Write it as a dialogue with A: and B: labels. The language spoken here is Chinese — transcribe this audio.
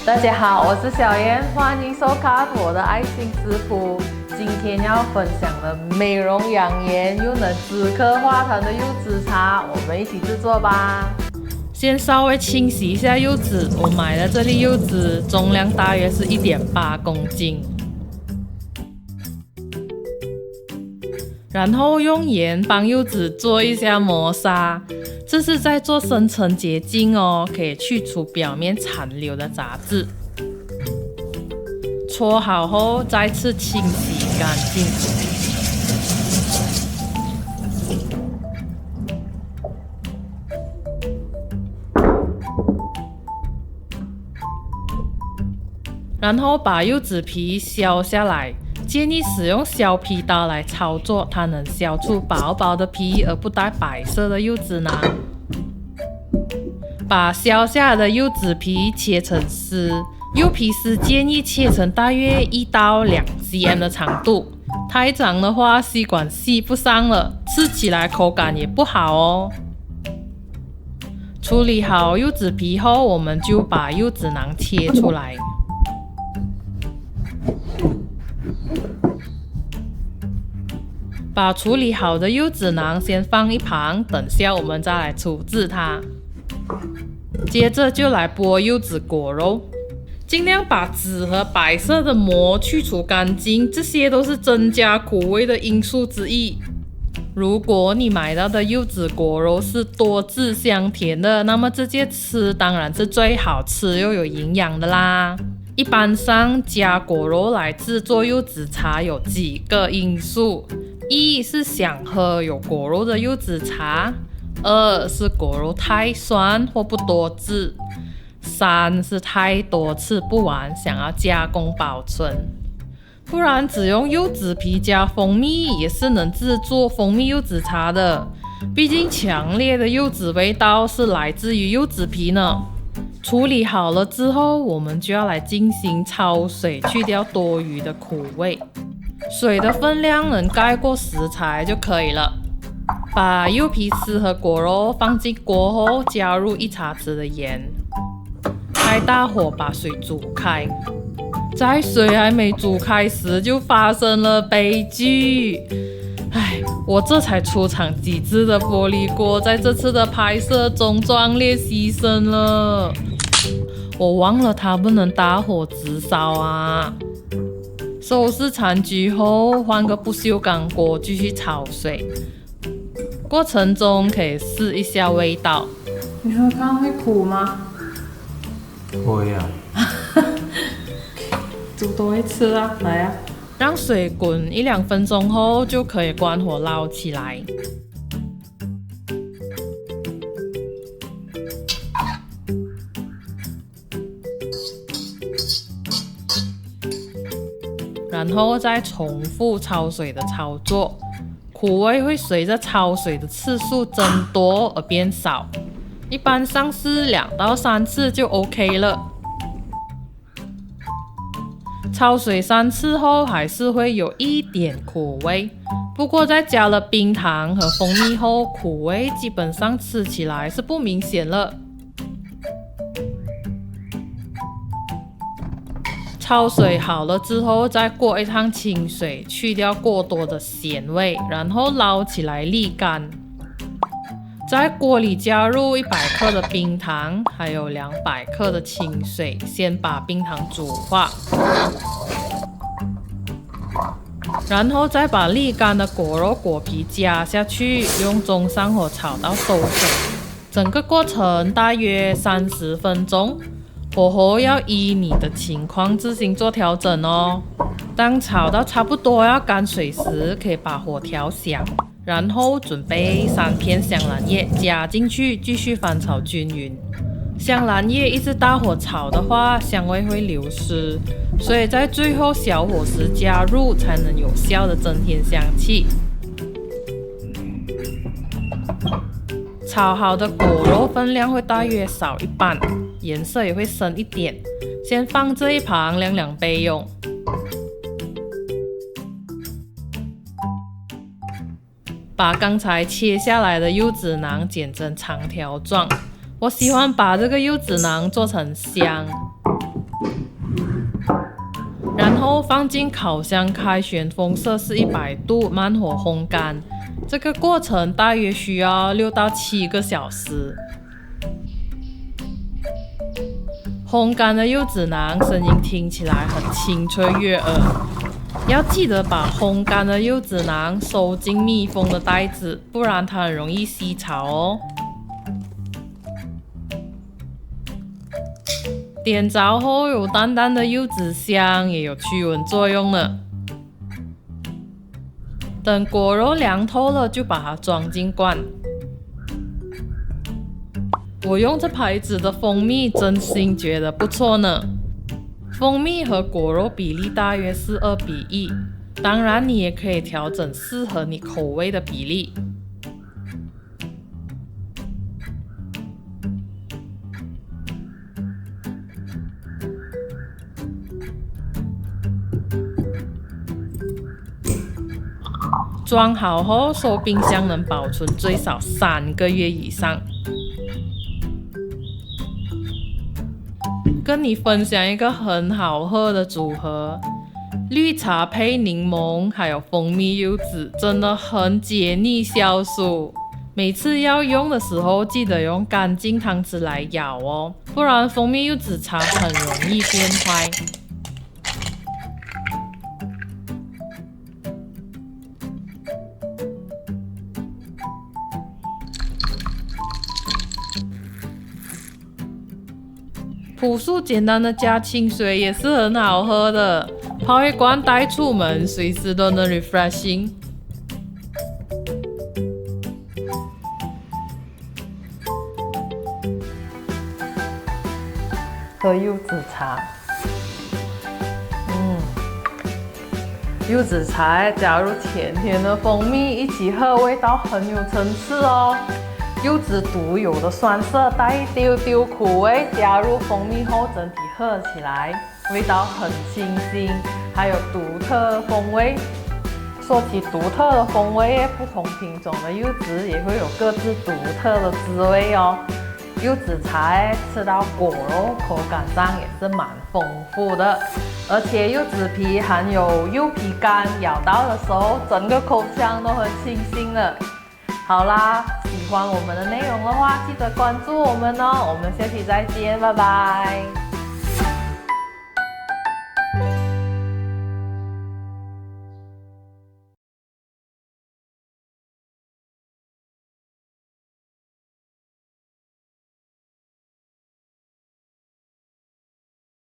A: 大家好，我是小妍，欢迎收看我的爱心食谱。今天要分享的美容养颜又能止咳化痰的柚子茶，我们一起制作吧。先稍微清洗一下柚子，我买的这粒柚子重量大约是1.8公斤。然后用盐帮柚子做一下磨砂，这是在做深层洁净哦，可以去除表面残留的杂质。搓好后再次清洗干净。然后把柚子皮削下来。建议使用削皮刀来操作，它能削出薄薄的皮而不带白色的柚子囊。把削下来的柚子皮切成丝，柚皮丝建议切成大约1到2 cm 的长度，太长的话吸管吸不上了，吃起来口感也不好哦。处理好柚子皮后，我们就把柚子囊切出来。把处理好的柚子囊先放一旁，等下我们再来处置它。接着就来剥柚子果肉，尽量把籽和白色的膜去除干净，这些都是增加苦味的因素之一。如果你买到的柚子果肉是多汁香甜的，那么直接吃当然是最好吃又有营养的啦。一般上加果肉来制作柚子茶有几个因素：一是想喝有果肉的柚子茶；2是果肉太酸或不多汁；3是太多吃不完，想要加工保存。不然只用柚子皮加蜂蜜也是能制作蜂蜜柚子茶的，毕竟强烈的柚子味道是来自于柚子皮呢。处理好了之后，我们就要来进行焯水，去掉多余的苦味。水的分量能盖过食材就可以了。把柚皮丝和果肉放进锅后，加入1茶匙的盐，开大火把水煮开。在水还没煮开时，就发生了悲剧。我这才出厂几只的玻璃锅，在这次的拍摄中壮烈牺牲了。我忘了它不能大火直烧啊！收拾残局后，换个不锈钢锅继续焯水。过程中可以试一下味道。你喝看会苦吗？
B: 会啊。
A: 煮多一次啊，来啊！让水滚1-2分钟后，就可以关火捞起来。然后再重复焯水的操作，苦味会随着焯水的次数增多而变少，一般上是2到3次就 OK 了。焯水3次后还是会有一点苦味，不过在加了冰糖和蜂蜜后，苦味基本上吃起来是不明显了。焯水好了之后，再过一趟清水，去掉过多的咸味，然后捞起来沥干。在锅里加入100克的冰糖，还有200克的清水，先把冰糖煮化，然后再把沥干的果肉果皮加下去，用中上火炒到收水。整个过程大约30分钟，火候要依你的情况自行做调整哦。当炒到差不多要干水时，可以把火调小。然后准备3片香兰叶加进去，继续翻炒均匀。香兰叶一直大火炒的话，香味会流失，所以在最后小火时加入，才能有效的增添香气。炒好的果肉分量会大约少一半，颜色也会深一点，先放这一旁凉凉备用。把刚才切下来的柚子囊剪成长条状，我喜欢把这个柚子囊做成香。然后放进烤箱开旋风摄氏100度慢火烘干。这个过程大约需要6到7个小时。烘干的柚子囊声音听起来很清脆悦耳。要记得把烘干的柚子囊收进密封的袋子，不然它很容易吸潮哦。点着后有淡淡的柚子香，也有驱蚊作用呢。等果肉凉透了，就把它装进罐。我用这牌子的蜂蜜，真心觉得不错呢。蜂蜜和果肉比例大约是2:1，当然你也可以调整适合你口味的比例。装好后收冰箱，能保存最少3个月以上。跟你分享一个很好喝的组合，绿茶配柠檬，还有蜂蜜柚子，真的很解腻消暑。每次要用的时候，记得用干净汤匙来舀哦，不然蜂蜜柚子茶很容易变坏。朴素简单的加清水也是很好喝的，泡一罐带出门，随时都能 refreshing。喝柚子茶，柚子茶加入甜甜的蜂蜜一起喝，味道很有层次哦。柚子独有的酸涩带一丢丢苦味，加入蜂蜜后，整体喝起来味道很清新，还有独特风味。说起独特的风味，不同品种的柚子也会有各自独特的滋味哦。柚子茶吃到果肉，口感上也是蛮丰富的，而且柚子皮含有柚皮苷，咬到的时候整个口腔都很清新的。好啦，喜欢我们的内容的话，记得关注我们哦。我们下期再见，拜拜。